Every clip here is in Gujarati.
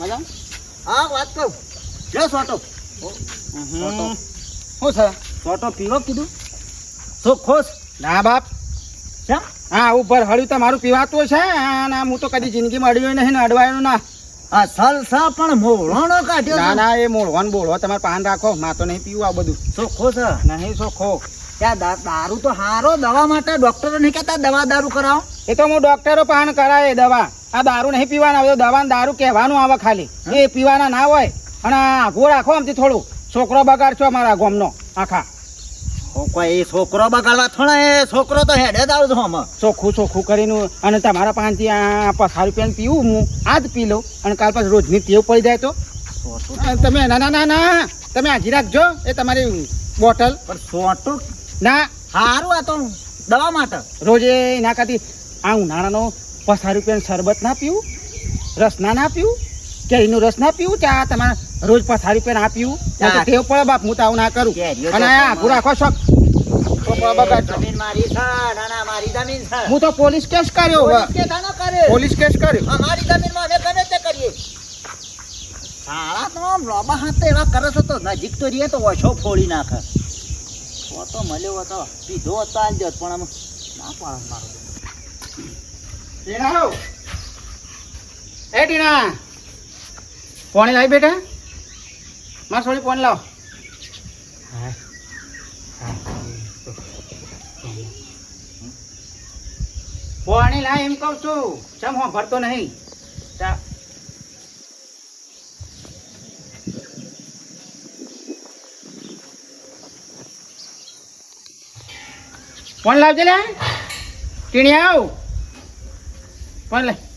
મજા હા વાત કહું લે સોટો શું છે સોટો પીવો કીધું તો ખોશ ના બાપ કેમ હા ઉપર હળ્યું તમારું પીવાતું છે અને હું તો કદી જિંદગીમાં અડ્યો નહીં ને અડવાયો ના આ સલ સા પણ મોળાનો કાઢ્યો ના ના એ મોળવાનું બોળવા તમારે પાન રાખો માં તો નહીં પીવું આ બધું ચોખ્ખો છે નહીં ચોખ્ખો ત્યાં દારૂ તો હારો દવા માટે ડોક્ટરો નહીં કહેતા દવા દારૂ કરાવો એ તો હું ડોક્ટરો પાન કરાય દવા આ દારૂ નહીં પીવાના આવે દવા દારૂ કહેવાનું આવે ખાલી એ પીવાના ના હોય અને આઘું રાખો આમથી થોડું છોકરો બગાડશો અમારા ગામનો આખા કોઈ છોકરો બગાડવા થોડા એ છોકરો તો હેડે જ આવજો આમાં ચોખ્ખું કરીને અને તમારા પાનથી આ 50 રૂપિયાનું પીવું હું આજ પી લઉં અને કાલ પાછું રોજની ટેવ પડી જાય તો તમે ના તમે હાજી રાખજો એ તમારી બોટલ પણ સોટું ના સારું આ તો દવા માટે રોજે એના ખાતી આ ઉનાળાનો 50 રૂપિયાનું શરબત ના પીવું રસ ના પીવું કેરીનો રસ ના પીવું ચા તમારે રોજ 50 રૂપિયા ના પીવું ટેવ પડે બાપ હું તો આવું ના કરું અને આ આખું રાખો શોખ જમીન મારી છે નાના મારી જમીન છે હું તો પોલીસ કેસ કર્યો પોલીસ કેસ કર્યો અમારી જમીનમાં અમે ગમે તે કરીએ શાળા તો આમ લોબા હાથે એવા કરે છે તો નજીક તો રહીએ તો ઓછો ફોડી નાખે તો મળ્યો હતો પીધો હતો આલજો પણ આમ ના પાડે મારો ટીના એ ટીના પાણી લાવી બેટા માર થોડી પાણી લાવ પાણી લાવ એમ કહું છું ચમ હું ભરતો નહીં પાણી લાવજે લે ટીણી આવ પાણી લે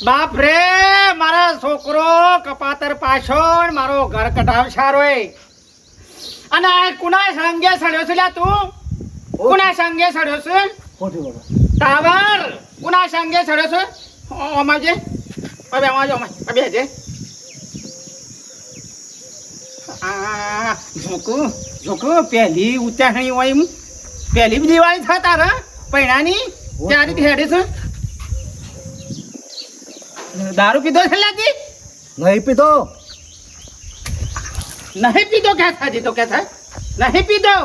બાપ રે મારા છોકરો કપાતર પાછો મારો ઘર કઢાવ સારો અને કુના સંગે સડ્યો છે લ્યા તું કુના સંગે સડ્યો છે ટાવર કુના સંગે સડ્યો છે અમાજે હવે અમાજો હવે જે આ ઝોકું પહેલી ઉત્તરાયણી હોય એમ પહેલી દિવાળી થાય તારા પૈણાની ત્યાંથી હેડે છે દારૂ પીધો છે લાગી નહીં પીધો ક્યાં થાય તો ક્યાં થાય નહીં પીધો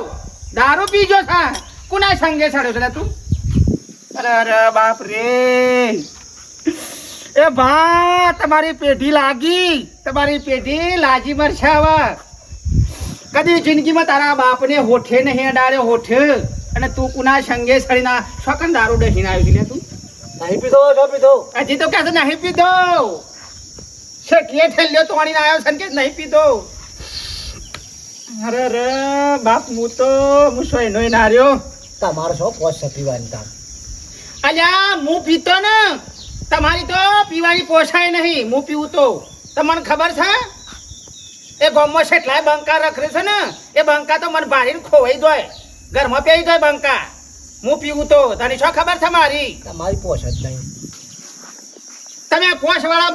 દારૂ પીજો છે કુના સંગે છડ્યો છે તું અરે બાપ રે એ ભા તમારી પેઢી લાગી મરશે હવે કદી જિંદગીમાં તારા બાપને હોઠે નહીં અડાડ્યો હોઠે અને તું કુના સંગે સડીના શોકન દારૂ ડહીને આવ્યો છે તું નહીં પીધો જો પીધો હજી તો કહે નહીં પીધો શેઠીએ ઠેલ્યો તોડીને આવ્યો છે કે નહીં પીધો અરે રે બાપ હું સોયનો ના રહ્યો તમારો શો પોચ પીવાની તાર અલ્યા હું પીતો ને તમારી તો પીવાની પોસાય નહીં હું પીવું તો તમને ખબર છે એ ગામમાં કેટલાય બંકા રખડે છે ને એ બંકા તો મને ભારીને ખોવાઈ દોય ઘરમાં પેઈ દોય બંકા હું પીવું તો તને શું ખબર છે મારી તમારી પોચ જ નહીં તમે પોચ વાળા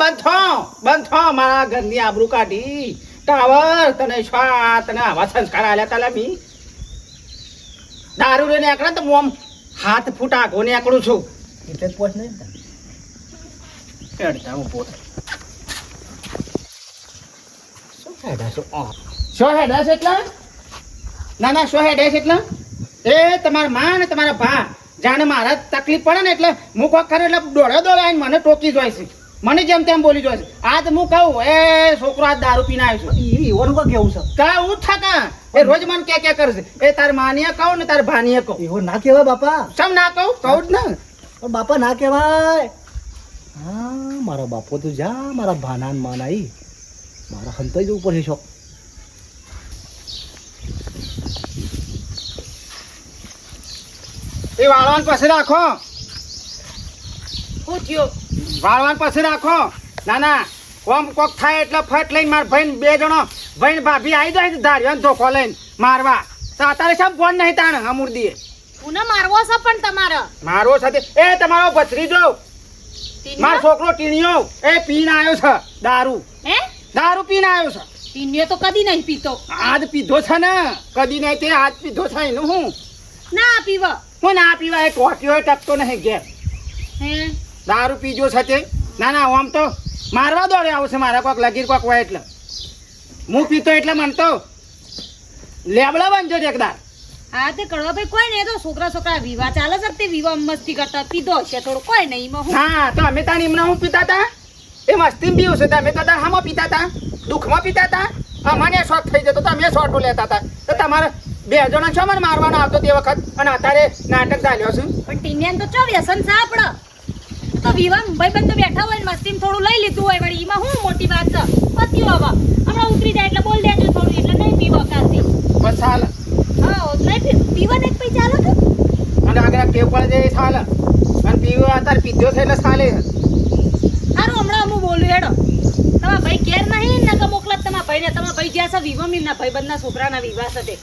બંધ થો મારા ઘરની આબરૂ કાઢી ટાવર તને આવા સંસ્કાર આલ્યા તાલા મી દારૂ રે નીકળે તો હું હાથ ફૂટ આગો નીકળું છું એટલે જ પોચ નહીં હેડતા હું પોત શું હેડા છો શો હેડા છે એટલે ના શો હેડા છે એટલે એ તમારા માં ને તમારા ભા જાણે મારા તકલીફ પડે ને એટલે હું કોક કરે એટલે દોડ્યો આવીને મને ટોકી જોઈ છે મને જેમ તેમ બોલી જોઈ છે આજ હું કહું એ છોકરો આજ દારૂ પીને આવ્યો છે એવાનું કો કેવું છે કહું થકા એ રોજ મને ક્યાં કરશે એ તાર માનીએ કહું ને તાર ભાનીએ કહું એવું ના કહેવાય બાપા સમ ના કહું જ ને પણ બાપા ના કહેવાય હા મારા બાપો તો જા મારા ભાના માન આવી મારા હંતાઈ જવું પડે શોખ એ વાળવાન પાસે રાખો વાળવાન પાસે રાખો ના કોક થાય એટલે ફટ લઈને માર ભાઈ બે જણો ભાઈ ભાભી આવી જાય ધાર્યો ધોકો લઈને મારવા તો અત્યારે સબ ફોન નહીં તાણ અમૂર્દીએ પુને મારવો છે પણ તમારે મારો સાથે એ તમારો ભત્રીજો મારો છોકરો ટીણીયો એ પીને આવ્યો છે દારૂ હે દારૂ પીને આવ્યો છે ટીનીએ તો કદી નહીં પીતો. આજ પીધો છે ને કદી નહીં તે આજ પીધો છે એનું હું ના પીવ. હું ના પીવા એ ટોટ્યો ટકતો નહીં ઘેર હે દારૂ પીજો છે તે ના ના આમ તો મારવા દોડે આવશે મારા કોક લગીર કોક હોય એટલે હું પીતો એટલે મનતો લેબડા બનજો એકદાર હા તે કડવા ભાઈ કોઈ નહીં, તો છોકરા વિવાહ ચાલે છે તે વિવાહ મસ્તી કરતા પીધો હશે થોડું, કોઈ નહીં એમાં હું. હા તો અમે તાર એમના હું પીતા હતા એ મસ્તી પીવું છે તમે તો તાર હામાં પીતા હતા દુઃખમાં પીતા હતા અમને શોખ થઈ જતો તો અમે શોટો લેતા હતા તો તમારે બે જણા છો મને મારવાનો આવતો તે વખત અને અત્યારે નાટક ચાલ્યો છું પણ ટીનિયાને તો ચો વ્યસન છે આપડે તો વિવાહ ભાઈ બંધ બેઠા હોય ને મસ્તી થોડું લઈ લીધું હોય વળી એમાં હું મોટી વાત છે. પત્યું હવે હમણાં ઉતરી જાય એટલે બોલ દેજો થોડું એટલે નહીં પીવો કાલથી. બસ ચાલે હા નહીં પીવા ને પૈ ચાલો તો અને આગળ ટેવ પડે છે એ ચાલે અને પીવો અત્યારે પીધો છે એટલે ચાલે સારું હમણાં હું બોલું હેડો તમારા ભાઈ ઘેર નહીં ને કે મોકલા તમારા ભાઈને, તમારા ભાઈ જ્યાં છે વિવાહ મીના ભાઈ બંધના છોકરાના વિવાહ છે તે.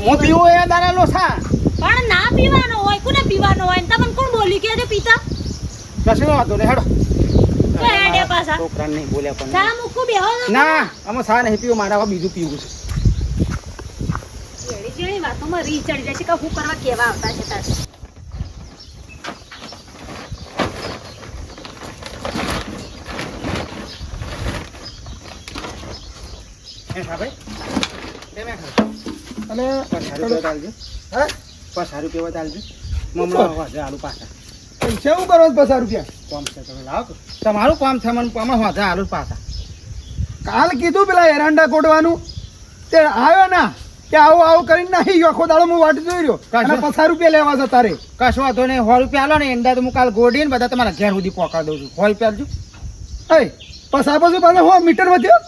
હું પીવું એ દારા લોસા પણ ના પીવાનો હોય કોને પીવાનો હોય ને તમને કોણ બોલી કે રે પીતા કશું વાંધો નહીં હેડો તો હેડે પાછા છોકરાને નહીં બોલ્યા પણ ચા મૂકું બેહો ને. ના અમે સા નહીં પીવું મારા હવે બીજું પીવું છે જેણી જેણી વાતોમાં રી ચડી જશે કે હું કરવા કેવા આવતા છે તાર. હે હા ભાઈ કેમે ખા અને પસારું કેવા ચાલજો હા પસારું કેવા ચાલજો મમણા વાજે આલુ પાછા પૈસા હું કરો 50 રૂપિયા કોમ છે તમે લાવો તમારું કામ છે મને હમણાં વાજે આલુ પાછા કાલ કીધું પેલા એરંડા કોડવાનું તે આવ્યો ના કે આવું કરીને નહીં આખો દાડો હું વાટ જોઈ રહ્યો અને 50 રૂપિયા લેવા છે તારે કશો વાંધો નહીં 100 રૂપિયા આલો ને એંડા તો હું કાલ ગોડીને બધા તમારા ઘેર સુધી પહોંચાડી દઉં છું 100 રૂપિયા આલજો એ પસા પછી પાછા હો મીટર માં થયો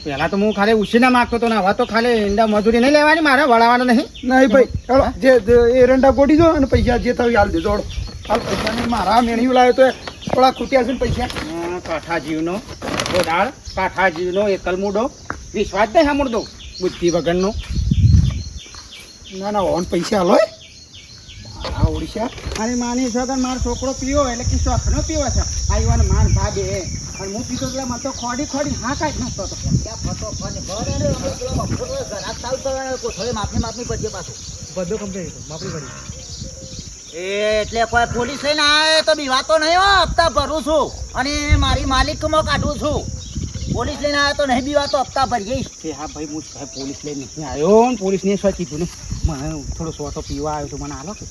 પહેલા તો હું ખાલી ઉછીના માંગતો હતો ને હવે તો ખાલી એંડા મજૂરી નહીં લેવાની મારે વળાવવાનું નહીં નહીં ભાઈ ચાલો જે એરંડા કોડી દો અને પૈસા જે થયું હાલ દેજો હાલ પૈસા નહીં મારા મેણ્યું લાવ્યો તો થોડા ખૂટ્યા છે ને પૈસા કાઠા જીવનો ગોદાળ કાઠા જીવનો એકલમુડો વિશ્વાસ નહીં સાંભળતો બુદ્ધિ વગરનો ના ના ઓન પૈસા હાલો આ ઓડિશા અને માની છો કે મારો છોકરો પીવો એટલે કે શોખનો પીવો છે આઈવાને માન ભાભે અને હું પીતો એટલે મને તો ખોડી ખોડી હા કાઢી નાખતો હતો માફી પડશે પાછું બધું કમ્પ્લીટ માફી પડી એટલે કોઈ પોલીસ લઈને આવે તો બીવાતો નહીં હો, હપ્તા ભરું છું અને મારી માલિકમાં કાઢું છું. પોલીસ લઈને આવે તો નહીં બીવાતો, હપ્તા ભરી એ હા ભાઈ હું સાહેબ પોલીસ લઈને નહીં આવ્યો ને પોલીસને શું કીધું ને મને થોડો સોટો પીવા આવ્યો તો મને હાલો કે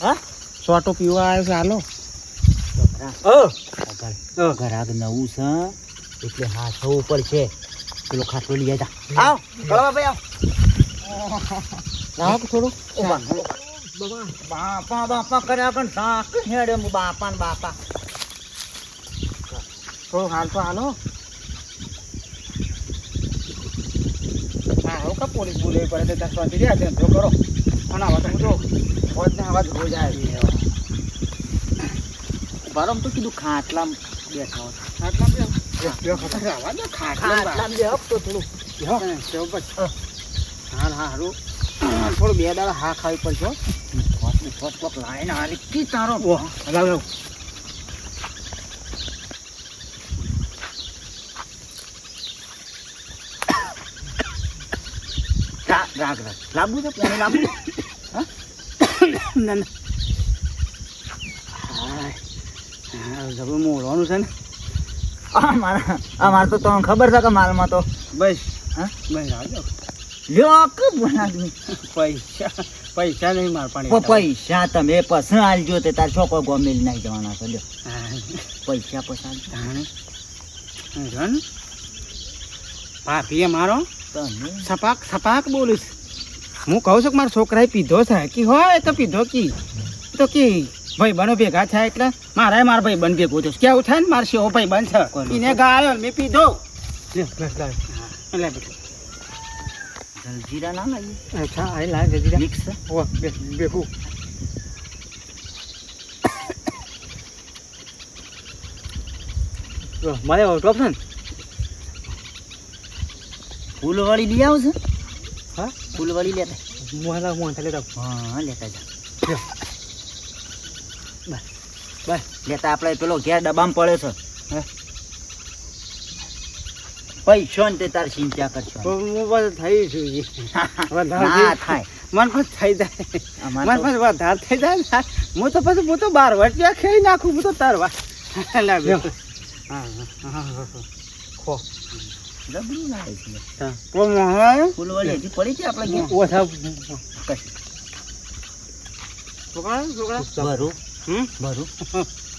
હા સોટો પીવા આવ્યો છે હાલો ઘરાક નવું છે એટલે હા થવું પડશે. પેલો ખાટલો લઈ જા. આવ કળવા ભાઈ આવ. લાવો કે થોડું બાપા બાપા કર્યા કણ સાક હેડે બાપા ને બાપા. થોડું હાલ તો હાલો હા કા પોલીસ બોલવી પડે ત્યાં શાંતિ રહ્યા ધંધો કરો અને હવે તો જો હોજ ને અવાજ રોજ આવે બરમ તો કીધું ખાટલામ બેઠા હોય. ખાટલામ બે હપ તો થોડું હાલ હારું થોડું બે દાડા હા ખાવી પડશે લાઈન હારી કી તારો લાવ રાગ રાગ લાંબુ છે પાણી લાંબુ ના ના જબરું મોડવાનું છે ને અમારે તો તમને ખબર છે કે માલમાં તો બસ હા બસ આવજો લ્યો કે બનાવી પૈસા નહીં માર પાણી પૈસા તમે પસંદ આલજો તે તાર છોકરો ગોમેલ નાઈ જવાના છે લ્યો પૈસા પસંદ ભાભીએ મારો તમે છપાક છપાક બોલીશ હું કહું છું કે મારા છોકરાએ પીધો છે કે હોય તો પીધો કી તો કી ભાઈ બનો ભેગા થાય એટલે મારે મારા ભાઈ બન ભેગો થયો કેવું થાય ને મારે શેવો ભાઈ બન છે એને ગાળ્યો મેં પીધો લે જલજીરા ના લાવીએ અચ્છા આ લાય જલ્દી મિક્સ ઓ બેકુ મારે ટોપ છે ને ફૂલવાળી લઈ આવશે હા ફૂલવાળી લેતા મોહલા મોહન લેતા હા લેતા જા બસ લેતા આપણે પેલો ઘેર ડબ્બામાં પડે છે પૈસો ને તે તાર ચિંતા કરશો હું બધું થઈ છું જી. વધારે ના થઈ- થાય મન પણ થઈ જાય આમાં મન તો- પણ વધારે થઈ જાય ને. હું તો પછી હું તો 12 વર્ષ ખેડી નાખું હું તો તરવા લા બે. હા, હા, હા, હા. ખો. જબરું લાગે છે હા. કોઈ મોહવા આવ્યો? ફૂલવાળી હજી પડી છે આપણે ઘેર? ઓછા કશું. છોકરા છોકરા ભરું હમ ભરું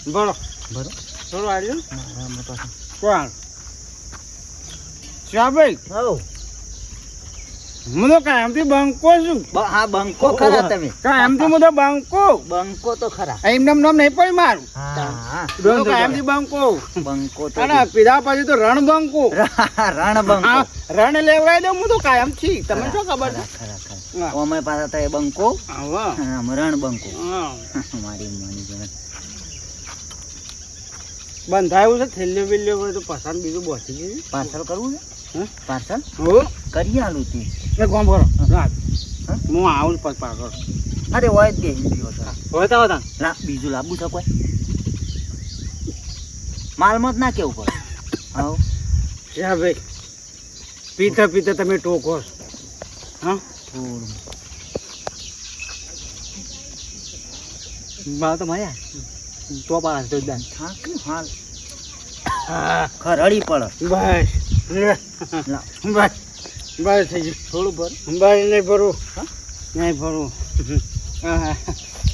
બરો ભરું થોડું આવ્યું મારા મોટા છે. કોણ ચા ભાઈ હઉ. હું તો કાયમથી બંકો છું હા બંકો ખરા તમે કાયમથી હું તો બંકો બંકો તો ખરા એમ નામ નહીં પડી મારું હા હું તો કાયમથી બંકો બંકો તો અને પીધા પછી તો રણ બંકો રણ બંકો હા, રણ લેવડાવી દઉં હું તો કાયમ છી તમને શું ખબર છે ખરા ખરા હા. ઓમે પાછા થાય બંકો હા, આમ રણ બંકો હા. મારી માની જણ બંધાયું છે થેલીઓ બિલ્લીઓ બધું તો પસંદ બીજું બોસી ગયું પાર્સલ કરવું છે હે? પાર્સલ હો કરી આલું તું એ કોમ કરો રાત હા? હું આવું જ પછી પાછળ અરે હોય જ કે બીજો તો હોતા હોતા લા બીજું લાવવું છે કોઈ માલમાં જ ના કેવું પડે આવ ક્યાં ભાઈ પીતા પીતા તમે ટોકો છો. હા થોડું બા તો માર્યા તો પાસ તો દાન થાક્યું હાલ હા ખરડી પડે બસ લા બસ બસ થઈ ગયું થોડું ભર બસ નહીં ભરું હા? નહીં ભરું હા,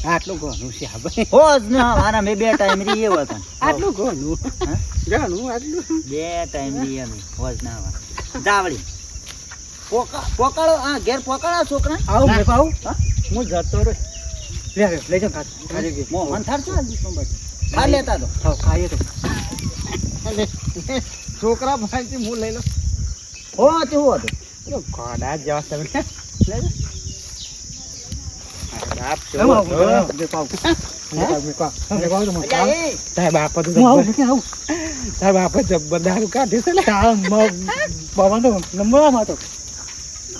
આટલું ઘણું છે આ ભાઈ હો જ ને મારા મેં 2 ટાઈમ રીએ હતા આટલું ઘણું હા? ઘણું આટલું 2 ટાઈમ રીએ અમે હોજ ના આવે જાવડી પોકાળો આ ઘેર પોકાળો છોકરા આવું ના. મેં આવું હા? હું જતો રે લે લે લઈ જાઓ ખાલી ગઈ મોહન થાર છો આ દિવસમાં બસ ખા લેતા તો ખાઓ ખાઈએ તો છોકરા ભાઈ હું લઈ લો હો તે હો તો ઘોડા જેવા તમે લઈ લો બાપ છો આવો, તો. આવો. અલ્યા એ તારા બાપા તો હું આવું જબ્બર- તારા બાપા જબ્બર દારૂ કાઢે છે લે.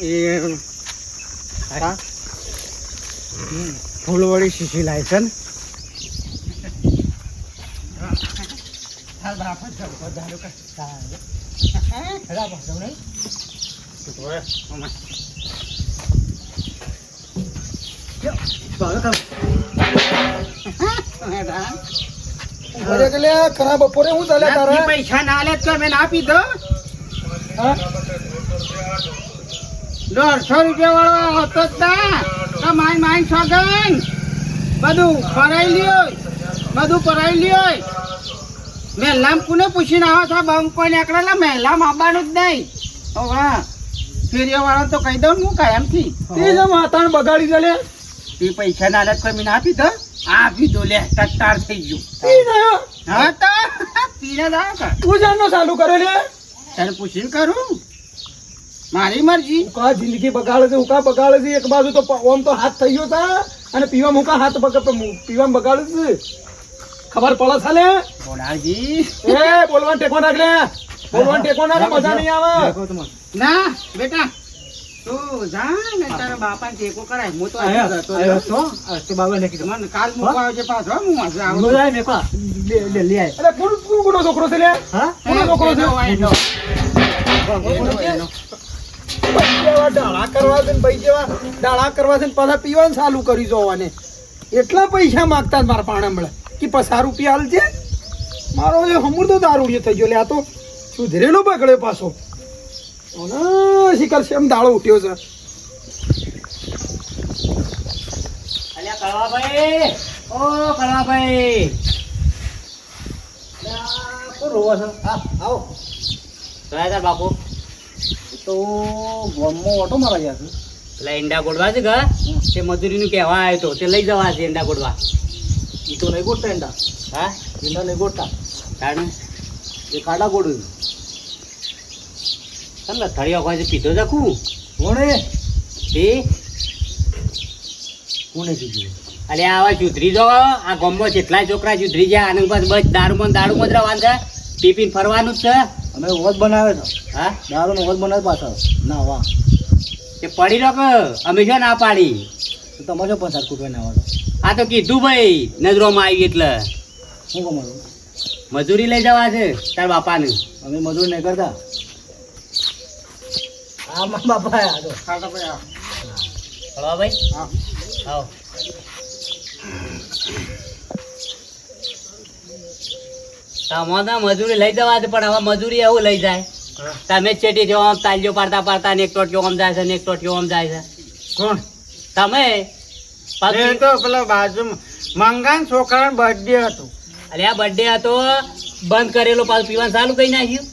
એ હા? ફૂલવાળી શીશી લાય છે ને તારા બાપા જબ્બર દારૂ કાઢે. તારા બાપા જવું નહીં? તું તો એ, અમાર. અરે કે લે ખરા બપોરે હું ચાલે ના, તારા ઈ પૈસા ના લે તો મેં ના પીધો હા? 150 રૂપિયા વાળો હતો જ ના તો માઈન સોગન બધું ફરાઈ લ્યો બધું ફરાઈ લ્યો મહેલામ કોને પૂછીને આવો છો બંકો નીકળેલા મહેલામ આવવાનું જ નહીં ઓ વાહ ફેરીઓ વાળા તો કહી દઉં ને હું કાયમથી તે જ માતાને બગાડી ચાલે એ પૈસા ના લે તો કોઈ મેં ના પીધો આ પીધો લે ટટ્ટાર થઈ ગયું ઈ નયો. હા તો પીને જ આવ્યો કા તું જાણનો ચાલુ કરે લે તને પૂછીને કરું મારી મરજી હું કા જિંદગી બગાડે છે હું કા બગાડે છે એક બાજુ તો ઓમ તો હાથ થઈ ગયો તા અને પીવામાં હું કા હાથ પીવામાં બગાડે છે ખબર પડે છે લે બોલાજી એ બોલવાનું ટેકો નાખ લે બોલવાનું ટેકો નાખ મજા નહીં આવે ના બેટા તું જા ને તારા બાપાને ટેકો કરાય હું તો અહીં જતો રહ્યો. મને કાલ મૂકવા આવજે પાછો હું આજે આવું અરે કોનો છોકરો છે લે કોનો છોકરો છે એનો. ભાઈ જેવા ડાળા કરવા છે ને ભાઈ જેવા ડાળા કરવા છે ને પાછા પીવાનું ચાલુ કરી જોવાને એટલા પૈસા માંગતા જ મારા પાણા મળે કે 50 રૂપિયા હાલ છે મારો જે હમુર તો દારૂડિયો થઈ ગયો લે આ તો સુધરેલો બગડ્યો પાછો અને શિખર છે એમ દાળો ઉઠ્યો છે અલ્યા કળવાભાઈ ઓ કળવાભાઈ કોણ રોવો છો હા આવો કયા તાર બાપુ તો ગોમમાં ઓટો મારવા ગયા છે પેલા ઈંડા ગોડવા છે ઘર તે મજૂરીનું કહેવા આવ્યો તો તે લઈ જવા છે ઈંડા ગોડવા ઈ તો નહીં ગોટતા એંડા હા એંડા નહીં ગોટતા કારણ એ કાડા ગોડું તમને થળિયો કોઈ છે પીધો જખું કોણે એ કોણે કીધું અલે આવા ચૂધરી જો આ ગામમાં જેટલા છોકરા ચૂધરી જાય આનંદ બસ બસ દારૂમાં જ રહેવાનું છે ટિફિન ફરવાનું જ છે અમે ઓજ બનાવે છે હા દારૂનો ઓજ બનાવે પાછળ ના વાહ તે પડી રહ્યો કે અમે શું ના પાડી તો તમારે 50 રૂપિયા ના આવે આ તો કીધું ભાઈ નજરોમાં આવી એટલે શું કમાડું મજૂરી લઈ જવા છે તાર બાપાને અમે મજૂર નહીં કરતા આમાં બાપા આ જો. ખાટો ભાઈ આવો. હળવા ભાઈ આવો. આવો. તમને મજૂરી લઈ જવા છે પણ હવે મજૂરી એવું લઈ જાય તમે જ ચેટી જો આમ તાલીઓ પાડતા પાડતા ને એક ટોટિયો આમ જાય છે ને એક ટોટિયો આમ જાય છે કોણ તમે એ પાછું- તો પેલા બાજુમાં મંગાન છોકરાનો બર્થડે હતો. અરે આ બર્થડે હતો બંધ કરેલો પાછું પીવાનું ચાલુ કરી નાખ્યું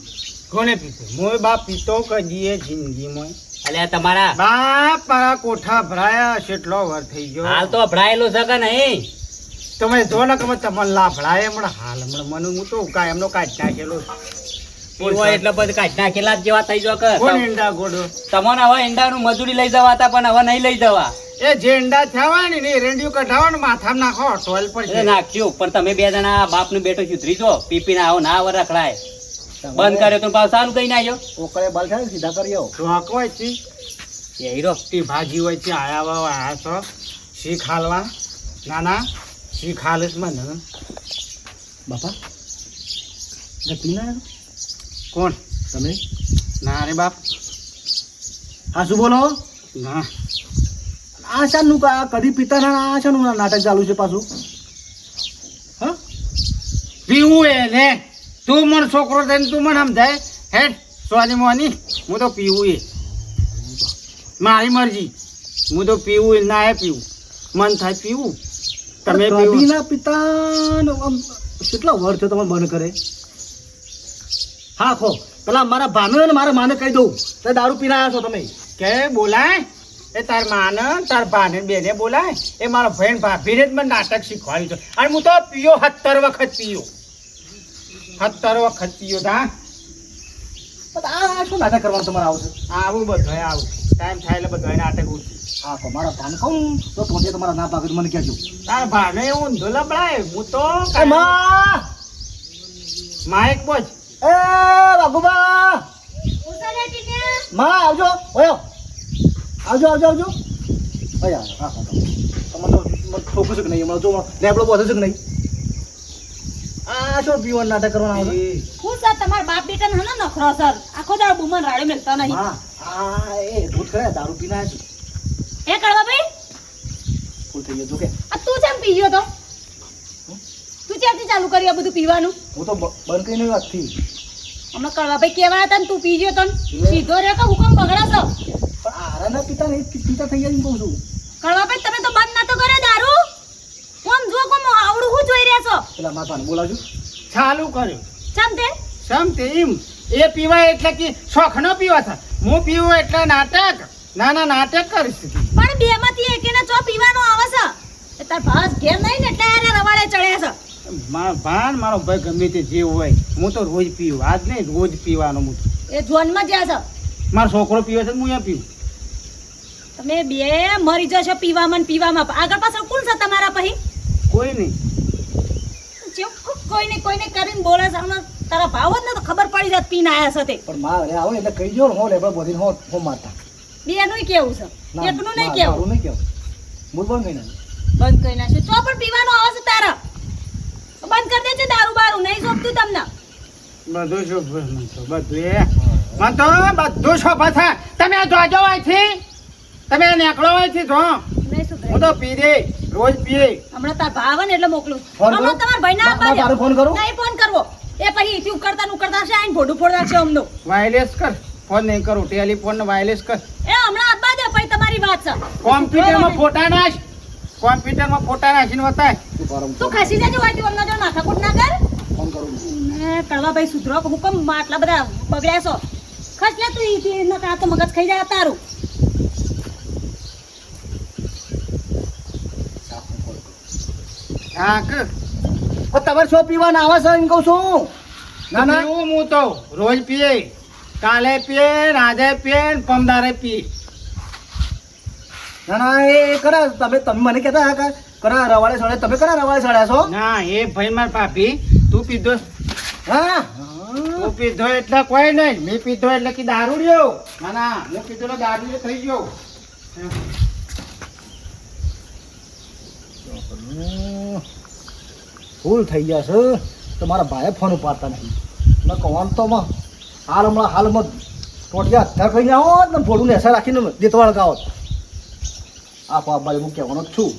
કોને પીતો? મોય બાપ પીતો કદીએ જિંદગીમાં. અલે આ તમારા બાપ મારા કોઠા ભરાયા કેટલો વર થઈ ગયો. હાલ તો ભરાયેલો છે કે નહીં તમે જો ને કે તમને લાભડાય હમણાં હાલ હમણાં મને હું તો કાયમનો કાઢ નાખેલો છું. પીવો એટલે પછી કાઢ નાખેલા જ જેવા થઈ જો કે કોણ ઈંડા ગોડો? તમને હવે ઈંડાનું મજૂરી લઈ જવા હતા પણ હવે નહીં લઈ જવા એ જે ઈંડા થયા હોય ને એ રેડિયો કઢાવો ને માથામાં નાખો ટોલ પર એટલે નાખજો પણ તમે બે જણા બાપ નું બેટો સુધરી જો પીપીને આવો ના આવો રખડાય બંધ કર્યો તો પાછું ચાલુ કરી નાખ્યો ઓકળે બળ થાય ને સીધા કરી આવો. ઢોક હોય છે એ હીરો તી ભાજી હોય છે આયા વાવ આયા છો શી ખાલવા ના શી ખાલસ મને બાપા ને પીના કોણ તમે ના રે બાપ હા શું બોલો ના આ શાનું કા કદી પિતા ના આ શાનું નાટક ચાલુ છે પાછું હા પીવું એ ને તું મને છોકરો થઈને તું મને સમજાય હેડ સોની મોની હું તો પીવું એ મારી મરજી હું તો પીવું એ ના એ પીવું મન થાય પીવું તમે પીવું કદીના પિતા કેટલા વર્ષ છે તમે બંધ કરે હા ખો પેલા મારા ભાનો ને મારા માને કહી દઉં તે દારૂ પીને આવ્યા છો તમે કે બોલાય એ તાર માને તાર ભાને બેને બોલાય એ મારો ભાઈ ભાભીને જ મને નાટક શીખવાડ્યું છે અને હું તો પીયો 17 વખત પીયો 17 વખત પીયો તા આ શું નાટક કરવાનું તમારે આવશે આવું બધું આવું ટાઈમ થાય એટલે બધું નાટક ઉઠી હા તો મારા ભાન કહું તો પોતે તમારા ના પાકે મને કહેજો તાર ભાને એવું ઊંધો લબડાય હું તો એ માં માઇક બોજ એ બાબુબા માં આવજો ઓયો આવજો આવજો આવજો ઓય હા હા તમને મને ઠોકું છે કે નહીં હમણાં જો લેબડો બોધે છે કે નહીં આ શું પીવાનું નાટક કરવાનું આવે હું સર તમારા બાપ બેટાને હને નખરો સર આખો દાડો બુમન રાડે મેલતા નહીં હા આ એ ભૂત કરે દારૂ પીને આવ્યા છે એ કડવા ભાઈ ફૂલ થઈ ગયો જો કે આ તું જેમ પી ગયો તો તું ક્યાંથી ચાલુ કરી આ બધું પીવાનું હું તો બંધ કરીને વાત થી હમણાં કડવા ભાઈ કેવા હતા ને તું પી ગયો તો ને? સીધો રે કે હુકમ બગડાશો પણ આરાના પિતા ને પિતા થઈ ગયા કહું છું કડવા ભાઈ તમે તો બંધ નતો કર્યો દારૂ કોમ જો કોમ આવડું હું જોઈ રહ્યા છો પેલા મારા ભાને બોલાવજો ચાલુ કર્યું ચમ તે સમ તેમ એ પીવાય એટલે કે શોખનો પીવા છે હું પીવું એટલે નાટક ના નાટક કરીશ પણ બે માંથી એકેને ચો પીવાનો આવે છે એ તાર ભાસ ઘેર નહીં ને એટલે આને રવાડે ચડ્યા છે મારો ભાન મારો ભાઈ ગમે તે જે હોય હું તો રોજ પીવું આજ નહીં રોજ પીવાનો હું તો. એ જોનમાં જ્યાં છે મારો છોકરો પીવે છે હું અહીંયા પીવું તમે બે મરી જશો પીવામાં ને પીવામાં આગળ પાછળ કોણ છે તમારા પછી કોઈ નહીં કોઈને કરીને બોલે છે હમણાં તારા ભાવ જ ને તો ખબર પડી જાત પીને આયા છે તે પણ માં રે આવો એટલે કહી જો ને હો લેબડો બોધીને હો મારતા બેનું કેવું છે એકનું નહીં કેવું દારૂ નહીં કેવું મૂળ બંધ નહીં બંધ કરી નાખ્યું તો પણ પીવાનો આવે છે તારા બંધ કરી દેજે દારૂ બારું નહીં શોભતું તમને બધું શોભે મને તો બધું એ મને તો બધું શોભે છે તમે જોજો અહીંથી તમે નીકળો અહીંથી જો નહીં સુધરે હું તો પી દે રોજ પીએ હમણાં તાર ભાવ ને એટલે મોકલું ફોન કરું? હમણાં તમારા ભાઈને આપવા મારે દે. ફોન કરું? નહીં ફોન કરવો એ પછી એથી ઉકળતા છે આઈને ભોડું ફોડ નાખશે અમનું વાયરલેસ કર ફોન નહીં કરું ટેલિફોન ને વાયરલેસ કર એ હમણાં આપવા દે પછી તમારી વાત છે કોમ્પ્યુટરમાં ફોટા નાખ કોમ્પ્યુટરમાં ફોટા નાખીને બતાય તું કરો તું ખસી જજો હોય અમને જો માથાકૂટ ના કર ફોન કરું ને કડવા ભાઈ સુધરો હુકમ આટલા બધા બગડ્યા છો ખસ લે તું ઈ નકા તો મગજ ખાઈ જાય તારું હા કે તમારે શું પીવાના આવે છે એમ કહું છું ના ના પીવું હું તો રોજ પીએ કાલે પીએ આજે પીએ ને પમદારે પીએ ના ના એ કરા તમે મને કહેતા હા કરા રવાડે સડે તમે કરા રવાડે સડ્યા છો ના એ ભાઈ માર ભાભી તું પીધો હા તું પીધો એટલે કોઈ નહીં મેં પીધો એટલે કે દારૂ રહ્યો ના હું પીધો એટલે દારૂ થઈ ગયો ફૂલ થઈ ગયા છે તો મારા ભાઈએ ફોન ઉપાડતા નથી મેં કહું તો હાલમાં ટોટિયા અત્યારે ખાઈને આવો ને ભોળું ને એસા રાખીને દેતવાળ ગાવો આ બાબા હું કહેવાનો જ છું